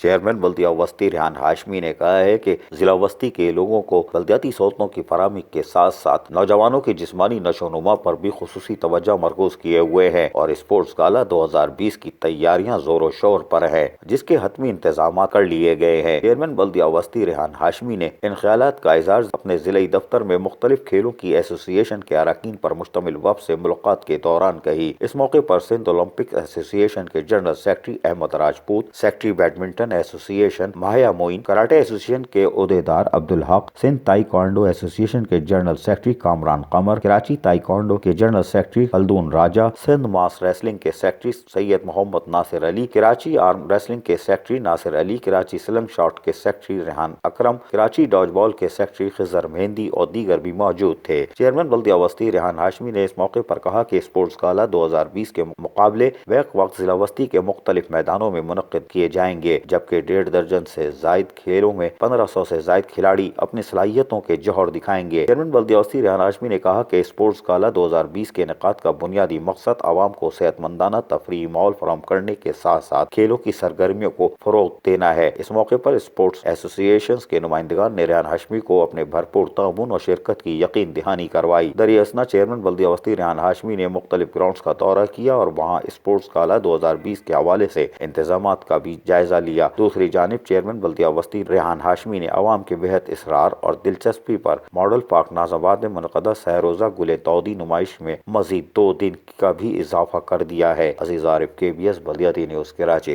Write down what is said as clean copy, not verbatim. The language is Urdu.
چیئرمین بلدیہ وسطی ریحان ہاشمی نے کہا ہے کہ ضلع وسطی کے لوگوں کو بلدیاتی سہولتوں کی فراہمی کے ساتھ ساتھ نوجوانوں کی جسمانی نشو و نما پر بھی خصوصی توجہ مرکوز کیے ہوئے ہیں اور اسپورٹس گالا 2020 کی تیاریاں زور و شور پر ہے، جس کے حتمی انتظامات کر لیے گئے ہیں۔ چیئرمین بلدیہ وسطی ریحان ہاشمی نے ان خیالات کا اظہار اپنے ضلعی دفتر میں مختلف کھیلوں کی ایسوسی ایشن کے اراکین پر مشتمل وفد سے ملاقات کے دوران کہی۔ اس موقع پر سندھ اولمپک ایسوسی ایشن کے general secretary Ahmed Rajput, secretary badminton association ماہیا معین، کراٹے ایسوسی ایشن کے عہدیدار عبدالحق، سندھ تائیکوانڈو ایسوسی ایشن کے general secretary Kamran Qamar, Karachi taekwondo کے جنرل سیکرٹری خلدون راجہ، سندھ ماس ریسلنگ کے سیکرٹری سید محمد ناصر علی، کراچی آرم ریسلنگ کے سیکرٹری ناصر علی، کراچی سلنگ شاٹ کے سیکرٹری ریحان اکرم، کراچی ڈاج بال کے سیکرٹری خضر مہندی اور دیگر بھی موجود تھے۔ چیئرمین بلدیہ وسطی ریحان ہاشمی نے اس موقع پر کہا کہ اسپورٹس گالا 2020 کے مقابلے بیک وقت ضلع وسطی کے مختلف میدانوں میں منعقد کیے جائیں گے، جبکہ 1.5 درجن سے زائد کھیلوں میں 1500 سے زائد کھلاڑی اپنی صلاحیتوں کے جوہر دکھائیں گے۔ چیئرمین بلدیہ وسطی ریحان ہاشمی نے کہا کہ اسپورٹس گالا 2020 کے انعقاد کا بنیادی مقصد عوام کو صحت مندانہ تفریحی ماحول فراہم کرنے کے ساتھ ساتھ کھیلوں کی سرگرمیوں کو فروغ دینا ہے۔ اس موقع پر اسپورٹس ایسوسی ایشنز کے نمائندگان نے ریحان ہاشمی کو اپنے بھرپور تعاون اور شرکت کی یقین دہانی کروائی۔ دریں اثنا چیئرمین بلدیہ وسطی ریحان ہاشمی نے مختلف گراؤنڈز کا دورہ کیا اور وہاں اسپورٹس گالا 2020 کے حوالے سے انتظامات کا بھی جائزہ لیا۔ دوسری جانب چیئرمین بلدیہ وسطی ریحان ہاشمی نے عوام کے بہت اصرار اور دلچسپی پر ماڈل پارک ناظم آباد میں منعقدہ سہ روزہ گل تودی نمائش میں مزید 2 دن کا بھی اضافہ کر دیا ہے۔ عزیز عارف KBS بلدیاتی نیوز کراچی۔